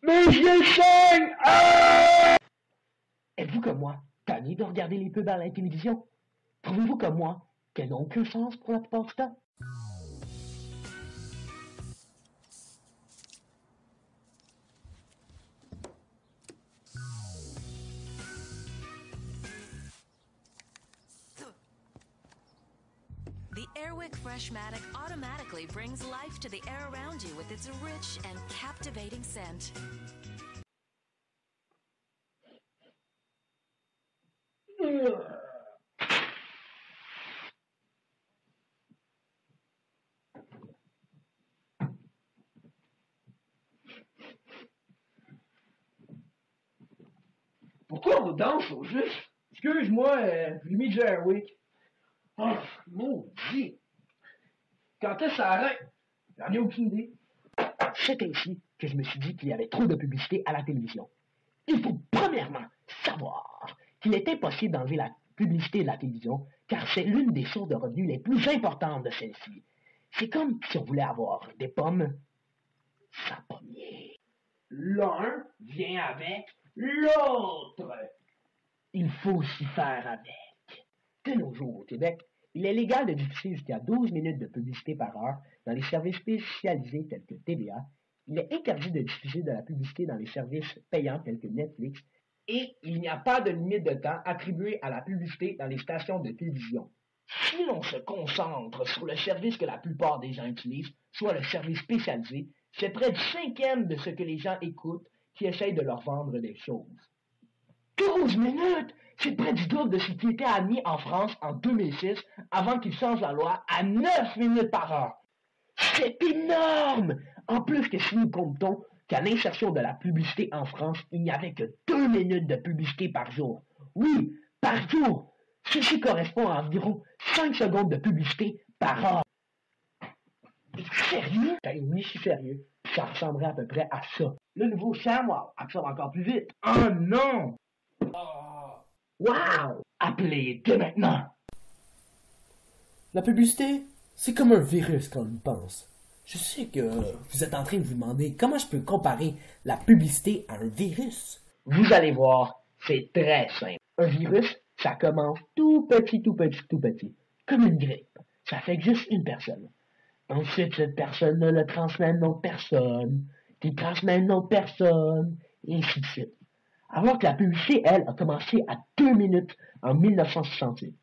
Mes yeux saignent! Ah! Êtes-vous comme moi, tanné de regarder les pubs à la télévision? Trouvez-vous comme moi qu'elles n'ont aucun sens pour la plupart du temps? The Airwick Freshmatic automatically brings life to the air around you with its rich and captivating scent. Pourquoi on danse au juste? Excuse-moi, j'ai mis du Airwick. Oh, maudit! Quand est-ce que ça arrête? J'en ai aucune idée. C'est ainsi que je me suis dit qu'il y avait trop de publicité à la télévision. Il faut premièrement savoir qu'il est impossible d'enlever la publicité de la télévision car c'est l'une des sources de revenus les plus importantes de celle-ci. C'est comme si on voulait avoir des pommes sans pommier. L'un vient avec l'autre. Il faut s'y faire avec. De nos jours au Québec, il est légal de diffuser jusqu'à 12 minutes de publicité par heure dans les services spécialisés tels que TVA. Il est interdit de diffuser de la publicité dans les services payants tels que Netflix. Et il n'y a pas de limite de temps attribuée à la publicité dans les stations de télévision. Si l'on se concentre sur le service que la plupart des gens utilisent, soit le service spécialisé, c'est près du cinquième de ce que les gens écoutent qui essayent de leur vendre des choses. 12 minutes! C'est près du double de ce qui était admis en France en 2006 avant qu'ils changent la loi à 9 minutes par heure. C'est énorme! En plus que si nous comptons qu'à l'insertion de la publicité en France, il n'y avait que 2 minutes de publicité par jour. Oui, par jour! Ceci correspond à environ 5 secondes de publicité par heure. Sérieux? Oui, je suis sérieux. Ça ressemblerait à peu près à ça. Le nouveau ShamWow absorbe encore plus vite. Oh non! Wow! Appelez dès maintenant! La publicité, c'est comme un virus quand on y pense. Je sais que vous êtes en train de vous demander comment je peux comparer la publicité à un virus. Vous allez voir, c'est très simple. Un virus, ça commence tout petit, tout petit, tout petit. Comme une grippe. Ça fait juste une personne. Ensuite, cette personne le transmet à une autre personne, qui transmet à une autre personne, et ainsi de suite. Alors que la publicité, elle, a commencé à 2 minutes en 1968,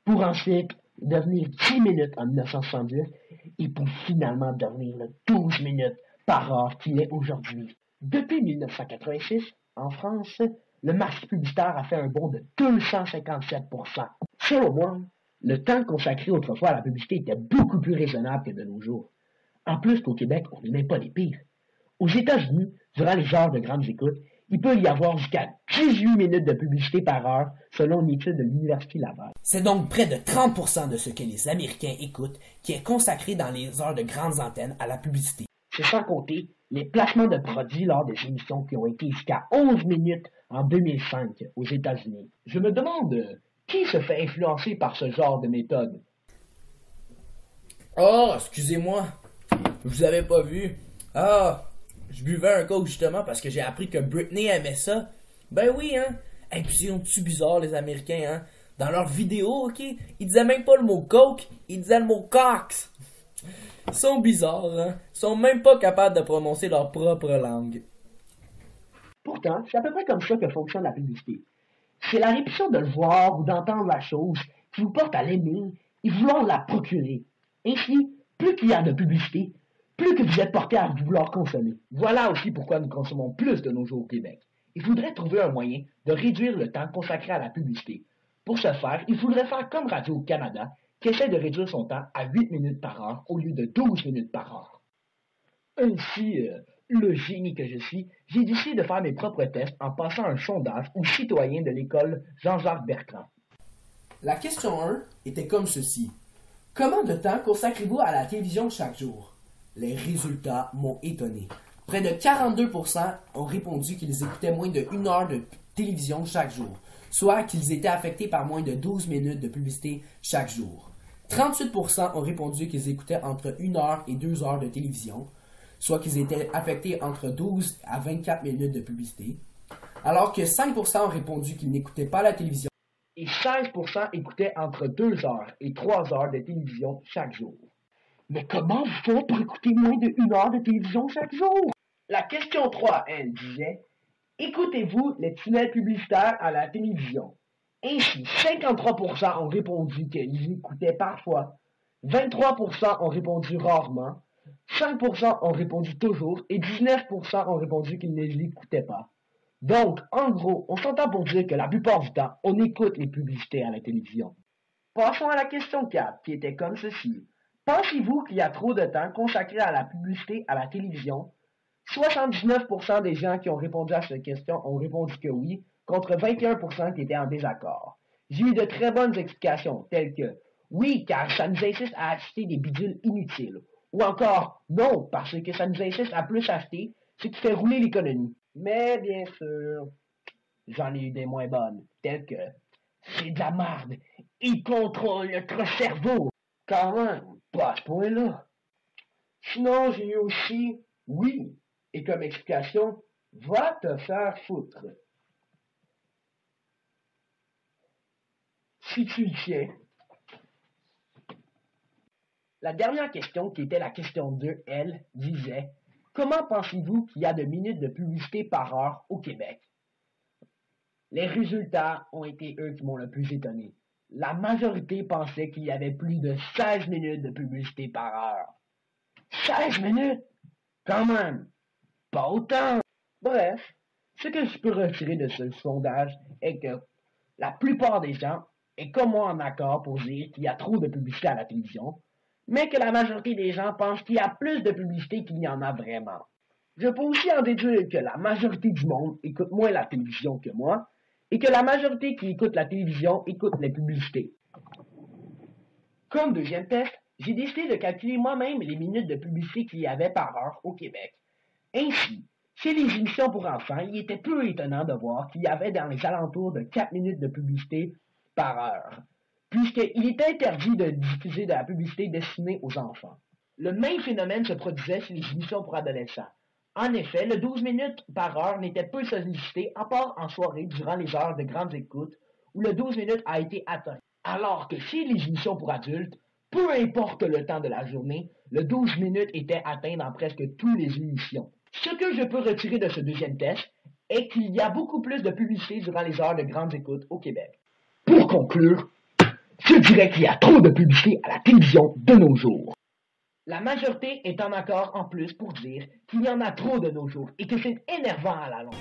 pour ensuite devenir 10 minutes en 1970, et pour finalement devenir le 12 minutes par heure qu'il est aujourd'hui. Depuis 1986, en France, le marché publicitaire a fait un bond de 257%. Selon moi, le temps consacré autrefois à la publicité était beaucoup plus raisonnable que de nos jours. En plus qu'au Québec, on n'est même pas les pires. Aux États-Unis, durant les heures de grandes écoutes, il peut y avoir jusqu'à 18 minutes de publicité par heure, selon une étude de l'Université Laval. C'est donc près de 30% de ce que les Américains écoutent qui est consacré dans les heures de grandes antennes à la publicité. C'est sans compter les placements de produits lors des émissions qui ont été jusqu'à 11 minutes en 2005 aux États-Unis. Je me demande qui se fait influencer par ce genre de méthode. Oh, excusez-moi, je vous avais pas vu. Ah, je buvais un coke justement parce que j'ai appris que Britney aimait ça. Ben oui, hein. Et puis sont-tu bizarres les Américains, hein. Dans leurs vidéos, ok, ils disaient même pas le mot coke, ils disaient le mot cox. Ils sont bizarres, hein. Ils sont même pas capables de prononcer leur propre langue. Pourtant, c'est à peu près comme ça que fonctionne la publicité. C'est la répétition de le voir ou d'entendre la chose qui vous porte à l'aimer et vouloir la procurer. Ainsi, plus qu'il y a de publicité, plus que vous êtes porté à vouloir consommer. Voilà aussi pourquoi nous consommons plus de nos jours au Québec. Il faudrait trouver un moyen de réduire le temps consacré à la publicité. Pour ce faire, il faudrait faire comme Radio-Canada, qui essaie de réduire son temps à 8 minutes par heure au lieu de 12 minutes par heure. Ainsi, le génie que je suis, j'ai décidé de faire mes propres tests en passant un sondage aux citoyens de l'école Jean-Jacques Bertrand. La question 1 était comme ceci. Comment de temps consacrez-vous à la télévision chaque jour? Les résultats m'ont étonné. Près de 42% ont répondu qu'ils écoutaient moins de 1 heure de télévision chaque jour, soit qu'ils étaient affectés par moins de 12 minutes de publicité chaque jour. 38% ont répondu qu'ils écoutaient entre 1 heure et 2 heures de télévision, soit qu'ils étaient affectés entre 12 à 24 minutes de publicité, alors que 5% ont répondu qu'ils n'écoutaient pas la télévision et 16% écoutaient entre 2 heures et 3 heures de télévision chaque jour. Mais comment vous faites pour écouter moins de 1 heure de télévision chaque jour? La question 3, elle disait, écoutez-vous les tunnels publicitaires à la télévision? Ainsi, 53% ont répondu qu'ils écoutaient parfois, 23% ont répondu rarement, 5% ont répondu toujours et 19% ont répondu qu'ils ne les écoutaient pas. Donc, en gros, on s'entend pour dire que la plupart du temps, on écoute les publicités à la télévision. Passons à la question 4, qui était comme ceci. Pensez-vous qu'il y a trop de temps consacré à la publicité à la télévision? 79% des gens qui ont répondu à cette question ont répondu que oui, contre 21% qui étaient en désaccord. J'ai eu de très bonnes explications, telles que oui, car ça nous incite à acheter des bidules inutiles. Ou encore, non, parce que ça nous incite à plus acheter, ce qui fait rouler l'économie. Mais bien sûr, j'en ai eu des moins bonnes, telles que c'est de la merde, il contrôle notre cerveau. Quand même, pas à ce point-là. Sinon, j'ai eu aussi oui, et comme explication, va te faire foutre. Si tu y tiens. La dernière question, qui était la question 2, elle, disait « Comment pensez-vous qu'il y a de minutes de publicité par heure au Québec? » Les résultats ont été eux qui m'ont le plus étonné. La majorité pensait qu'il y avait plus de 16 minutes de publicité par heure. 16 minutes? Quand même, pas autant. Bref, ce que je peux retirer de ce sondage est que la plupart des gens est comme moi en accord pour dire qu'il y a trop de publicité à la télévision, mais que la majorité des gens pensent qu'il y a plus de publicité qu'il y en a vraiment. Je peux aussi en déduire que la majorité du monde écoute moins la télévision que moi, et que la majorité qui écoute la télévision écoute les publicités. Comme deuxième test, j'ai décidé de calculer moi-même les minutes de publicité qu'il y avait par heure au Québec. Ainsi, chez les émissions pour enfants, il était peu étonnant de voir qu'il y avait dans les alentours de 4 minutes de publicité par heure, puisqu'il était interdit de diffuser de la publicité destinée aux enfants. Le même phénomène se produisait chez les émissions pour adolescents. En effet, le 12 minutes par heure n'était peu sollicité, à part en soirée durant les heures de grandes écoutes, où le 12 minutes a été atteint. Alors que chez les émissions pour adultes, peu importe le temps de la journée, le 12 minutes était atteint dans presque toutes les émissions. Ce que je peux retirer de ce deuxième test est qu'il y a beaucoup plus de publicité durant les heures de grandes écoutes au Québec. Pour conclure, je dirais qu'il y a trop de publicité à la télévision de nos jours. La majorité est en accord en plus pour dire qu'il y en a trop de nos jours et que c'est énervant à la longue.